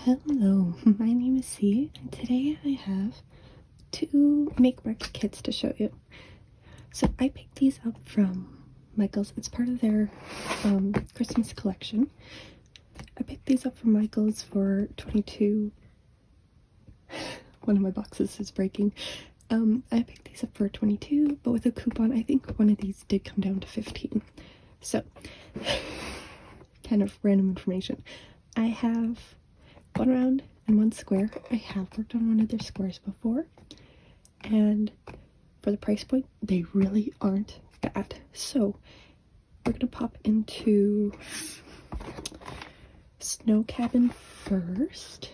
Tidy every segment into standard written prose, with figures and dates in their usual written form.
Hello, my name is C, and today I have two makemarket kits to show you. So I picked these up from Michael's. It's part of their Christmas collection. I picked these up from Michael's for $22. One of my boxes is breaking. I picked these up for $22, but with a coupon I think one of these did come down to $15. So, kind of random information. I have one round and one square. I have worked on one of their squares before, and for the price point, they really aren't bad. So we're gonna pop into Snow Cabin first,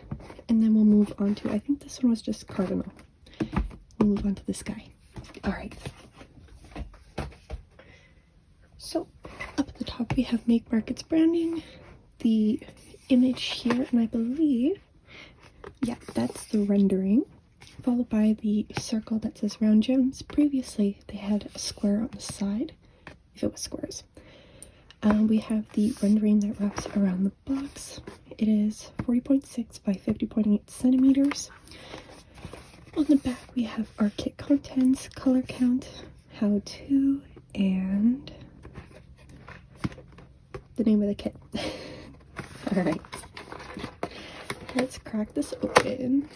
and then we'll move on to, I think this one was just Cardinal. We'll move on to the sky. All right. So up at the top we have Makemarket's branding, the image here, and I believe, yeah, that's the rendering, followed by the circle that says round gems. Previously they had a square on the side, if it was squares. We have the rendering that wraps around the box. It is 40.6 by 50.8 centimeters. On the back we have our kit contents, color count, how to, and the name of the kit. Alright, let's crack this open.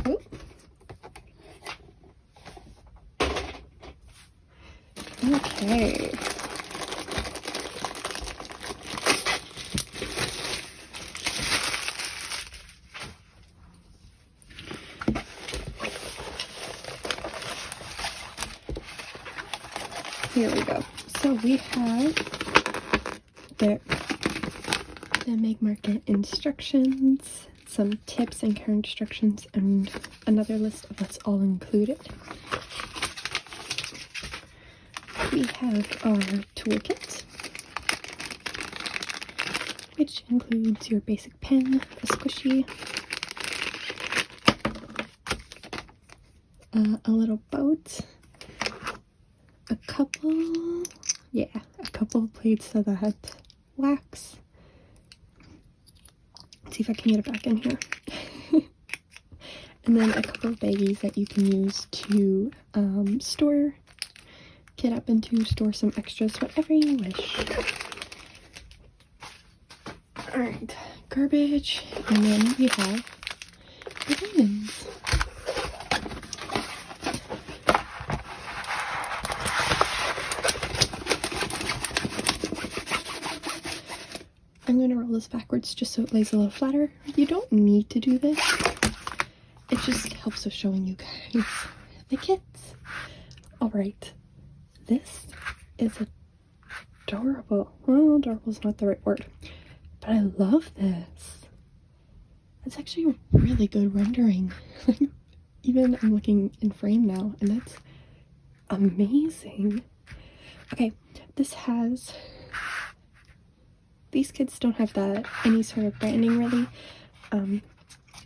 Oh. Okay. Here we go. So we have the Makemarket instructions, some tips and care instructions, and another list of what's all included. We have our toolkit, which includes your basic pen, a squishy, a little boat, a couple of plates of that wax. Let's see if I can get it back in here. And then a couple of baggies that you can use to store kit up into, store some extras, whatever you wish. Alright, garbage, and then we have the diamonds. I'm going to roll this backwards just so it lays a little flatter. You don't need to do this. It just helps with showing you guys the kits. Alright, this is adorable. Well, adorable is not the right word, but I love this. It's actually a really good rendering. Even I'm looking in frame now, and that's amazing. Okay, this has... These kits don't have any sort of branding really.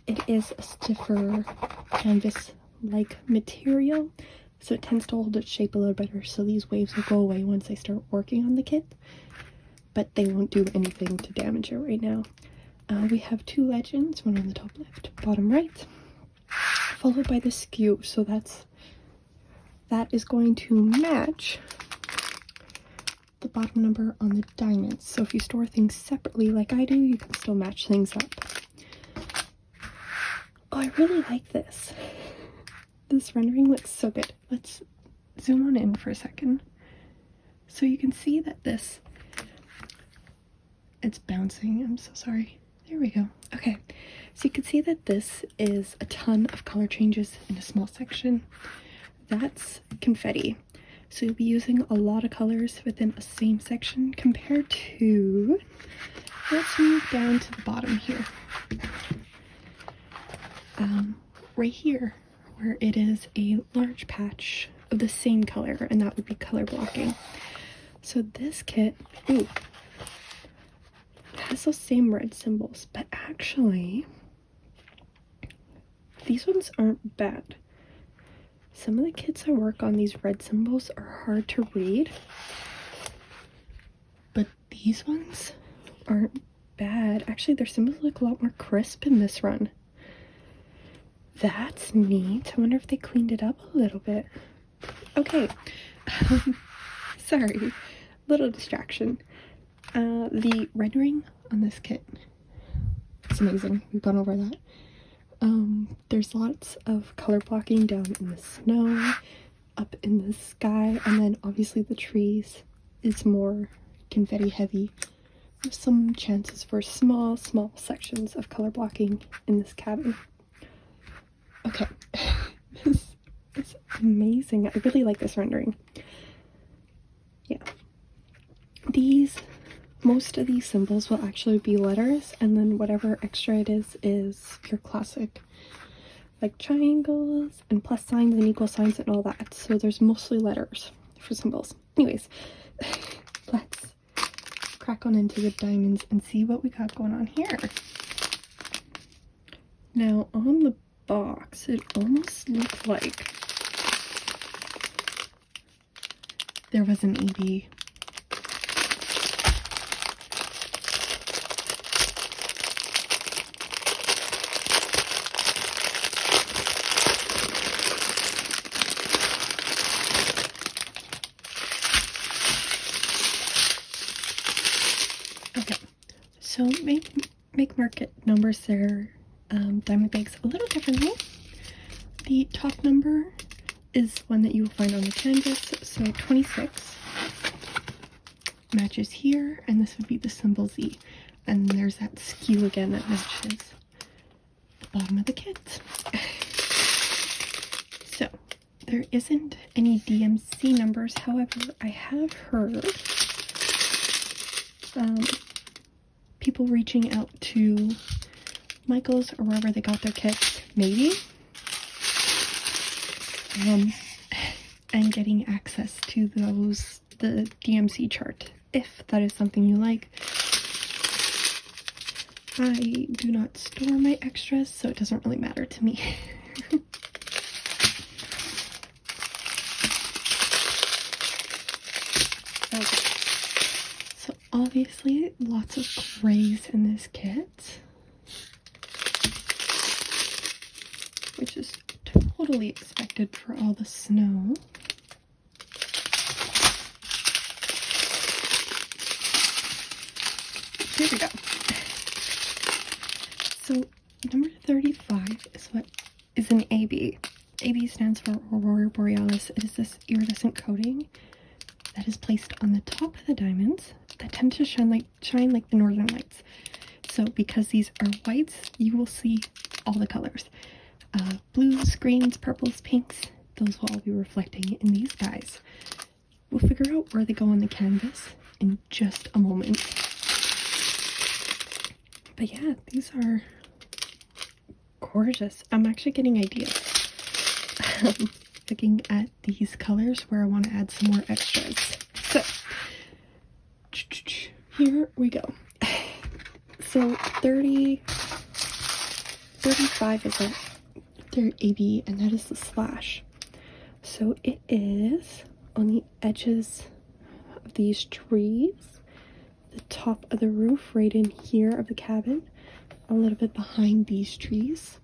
It is a stiffer canvas-like material, so it tends to hold its shape a little better, so these waves will go away once I start working on the kit, but they won't do anything to damage it right now. We have two legends, one on the top left, bottom right, followed by the skew, so that is going to match the bottom number on the diamonds. So if you store things separately like I do, you can still match things up. Oh, I really like this. This rendering looks so good. Let's zoom on in for a second. So you can see that it's bouncing. I'm so sorry. There we go. Okay. So you can see that this is a ton of color changes in a small section. That's confetti. So you'll be using a lot of colors within a same section compared to, let's move down to the bottom here. Right here, where it is a large patch of the same color, and that would be color blocking. So this kit, ooh, has those same red symbols, but actually, these ones aren't bad. Some of the kits I work on, these red symbols are hard to read, but these ones aren't bad. Actually, their symbols look a lot more crisp in this run. That's neat. I wonder if they cleaned it up a little bit. Okay. Sorry. Little distraction. The rendering on this kit is amazing. We've gone over that. There's lots of color blocking down in the snow, up in the sky, and then obviously the trees is more confetti heavy. There's some chances for small sections of color blocking in this cabin. Okay, this is amazing. I really like this rendering. Yeah. Most of these symbols will actually be letters, and then whatever extra it is your classic, like triangles and plus signs and equal signs and all that. So there's mostly letters for symbols. Anyways, let's crack on into the diamonds and see what we got going on here. Now on the box, it almost looked like there was an EB. Okay, so makemarket numbers their diamond bags a little differently. The top number is one that you will find on the canvas, so 26 matches here, and this would be the symbol Z, and there's that skew again that matches the bottom of the kit. So there isn't any DMC numbers, however I have heard people reaching out to Michael's or wherever they got their kits, maybe, and getting access to the DMC chart, if that is something you like. I do not store my extras, so it doesn't really matter to me. Okay. So obviously lots of grays in this kit, which is totally expected for all the snow. Here we go. So number 35 is what is an AB. AB stands for Aurora Borealis. It is this iridescent coating that is placed on the top of the diamonds that tend to shine like the northern lights. So because these are whites, you will see all the colors. Blues, greens, purples, pinks, those will all be reflecting in these guys. We'll figure out where they go on the canvas in just a moment. But yeah, these are gorgeous. I'm actually getting ideas. Looking at these colors where I want to add some more extras. So, here we go. So 35 is their AB, and that is the slash. So it is on the edges of these trees, the top of the roof right in here of the cabin, a little bit behind these trees,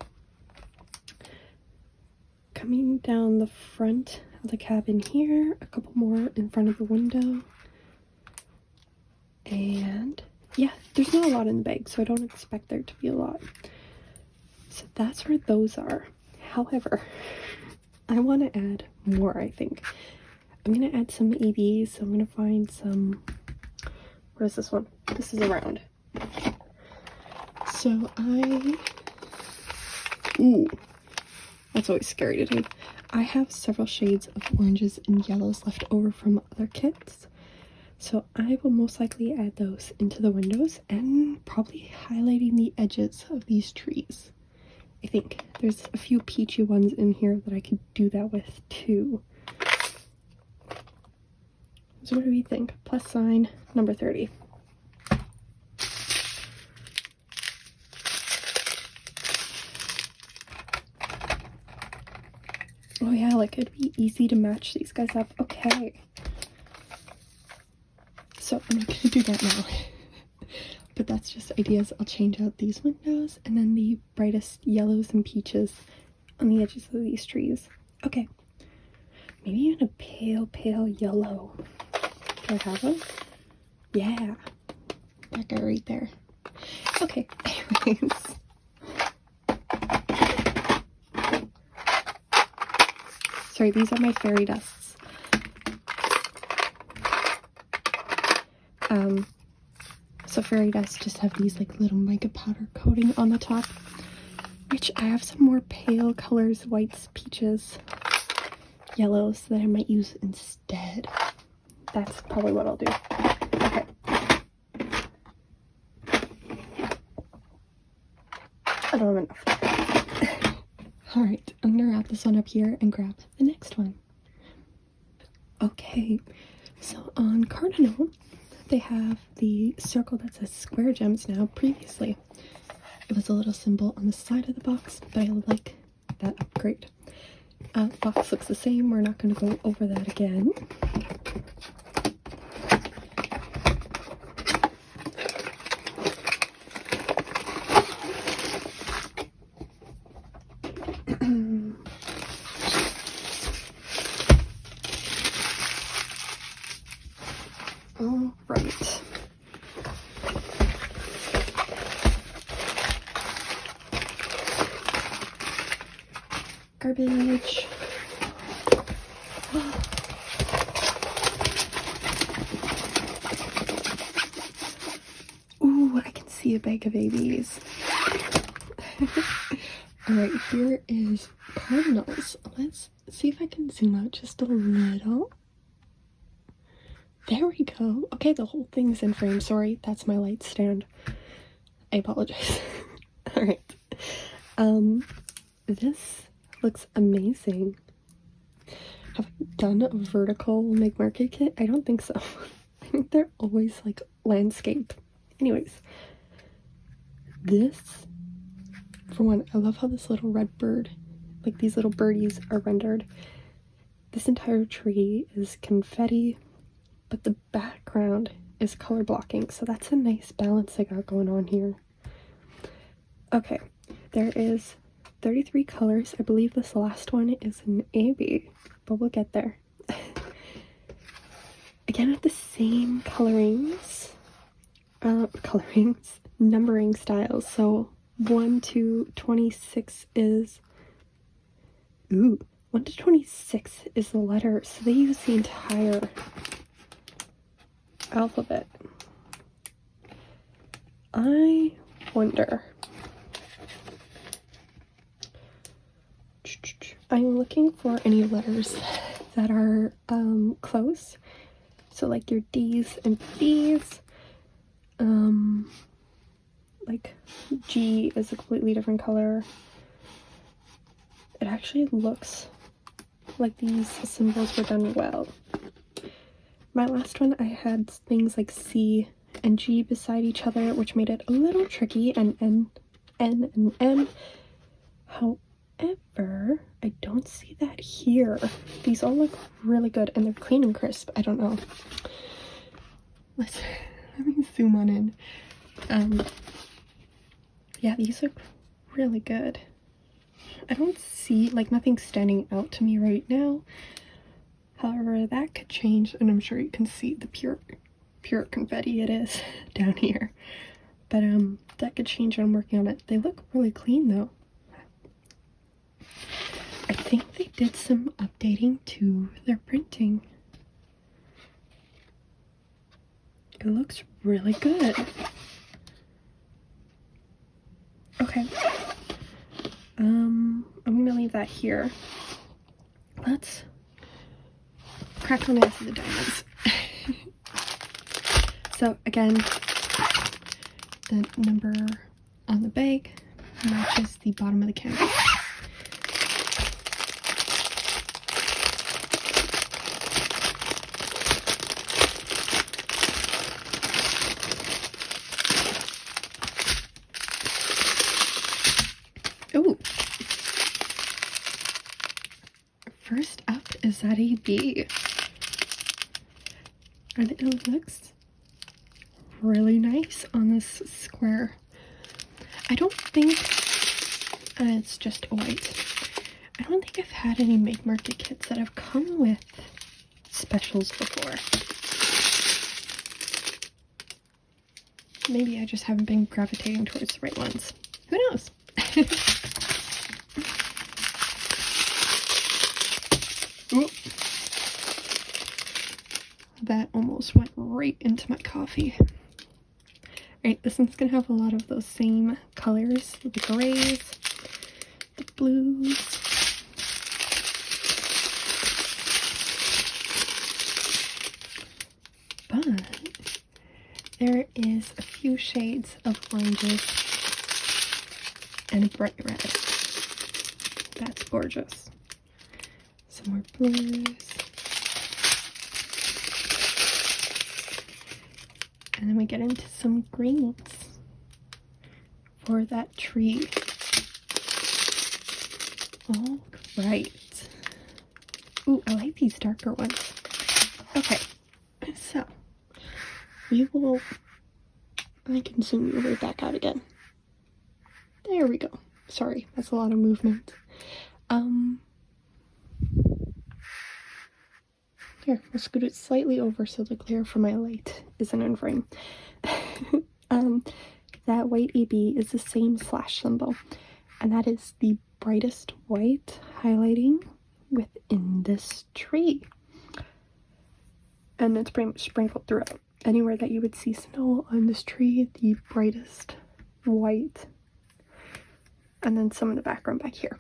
coming down the front of the cabin here, a couple more in front of the window, and yeah, there's not a lot in the bag, so I don't expect there to be a lot. So that's where those are. However, I want to add more, I think. I'm going to add some ABs, so I'm going to find some... What is this one? This is a round. So Ooh, that's always scary to do. I have several shades of oranges and yellows left over from other kits. So I will most likely add those into the windows and probably highlighting the edges of these trees. I think there's a few peachy ones in here that I could do that with too. So what do we think? Plus sign number 30. Oh yeah, like it'd be easy to match these guys up. Okay. So I'm not gonna do that now. But that's just ideas. I'll change out these windows and then the brightest yellows and peaches on the edges of these trees. Okay. Maybe even a pale yellow. Do I have one? Yeah. That guy right there. Okay, anyways. Sorry, these are my fairy dusts. So fairy dusts just have these like little mica powder coating on the top, which I have some more pale colors, whites, peaches, yellows that I might use instead. That's probably what I'll do. Okay. I don't have enough. Alright, I'm gonna wrap this one up here and grab the next one. Okay, so on Cardinal, they have the circle that says square gems now. Previously, it was a little symbol on the side of the box, but I like that upgrade. Box looks the same. We're not going to go over that again. All right. Garbage. Ooh, I can see a bag of babies. Alright, here is Cardinals. Let's see if I can zoom out just a little. There we go. Okay, the whole thing's in frame. Sorry, that's my light stand. I apologize. Alright. This looks amazing. Have I done a vertical makemarket kit? I don't think so. I think they're always like landscape. Anyways, this, for one, I love how this little red bird, like these little birdies are rendered. This entire tree is confetti, but the background is color blocking, so that's a nice balance I got going on here. Okay, there is 33 colors. I believe this last one is an AB, but we'll get there. Again, with the same numbering styles. So 1 to 26 is, 1 to 26 is the letter, so they use the entire alphabet. I wonder, I'm looking for any letters that are close, so like your D's and B's. Like G is a completely different color. It actually looks like these symbols were done well. My last one, I had things like C and G beside each other, which made it a little tricky, and N and M. However, I don't see that here. These all look really good, and they're clean and crisp. I don't know. Let me zoom on in. Yeah, these look really good. I don't see, like, nothing standing out to me right now. However, that could change, and I'm sure you can see the pure confetti it is down here. But that could change when I'm working on it. They look really clean though. I think they did some updating to their printing. It looks really good. Okay. I'm gonna leave that here. Let's crack on into the diamonds. So again, the number on the bag matches the bottom of the canvas. Ooh. First up is that a B. And it looks really nice on this square. I don't think it's just white. I don't think I've had any Make Market kits that have come with specials before. Maybe I just haven't been gravitating towards the right ones. Who knows? Ooh. That almost went right into my coffee. Right, this one's gonna have a lot of those same colors, the grays, the blues. But there is a few shades of oranges and a bright red. That's gorgeous. Some more blues. And then we get into some greens for that tree. All right. Ooh, I like these darker ones. Okay, so we will, I can zoom you right back out again. There we go. Sorry, that's a lot of movement. Here, I'll scoot it slightly over so the glare from my light isn't in frame. That white AB is the same slash symbol, and that is the brightest white highlighting within this tree. And it's pretty much sprinkled throughout. Anywhere that you would see snow on this tree, the brightest white. And then some in the background back here.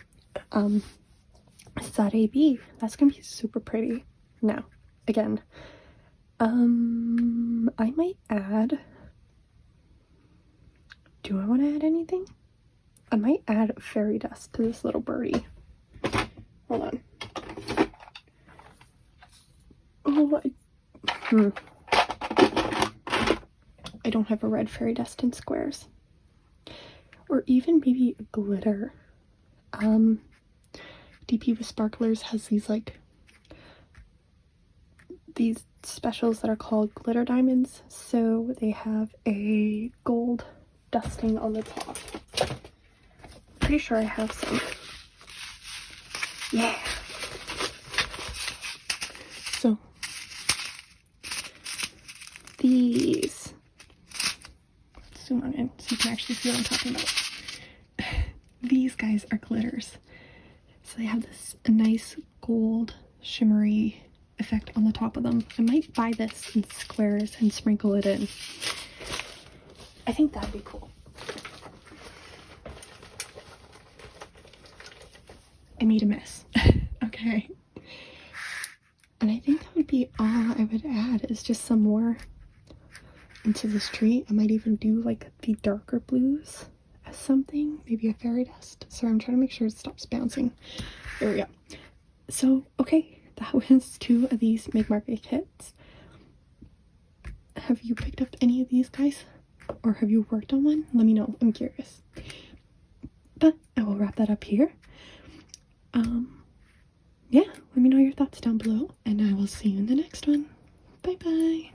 It's that AB. That's gonna be super pretty. Now, again, I might add, do I want to add anything? I might add fairy dust to this little birdie. Hold on. Oh, I don't have a red fairy dust in squares. Or even maybe glitter. DP with Sparklers has these like these specials that are called glitter diamonds, so they have a gold dusting on the top. Pretty sure I have some. Yeah. So these, zoom on in so you can actually see what I'm talking about. These guys are glitters, so they have this nice gold shimmery effect on the top of them. I might buy this in squares and sprinkle it in. I think that'd be cool. I made a mess. Okay. And I think that would be all I would add, is just some more into this tree. I might even do like the darker blues as something, maybe a fairy dust. Sorry, I'm trying to make sure it stops bouncing. There we go. So, okay. That was 2 of these Make Market kits. Have you picked up any of these guys? Or have you worked on one? Let me know. I'm curious. But I will wrap that up here. Yeah, let me know your thoughts down below, and I will see you in the next one. Bye bye.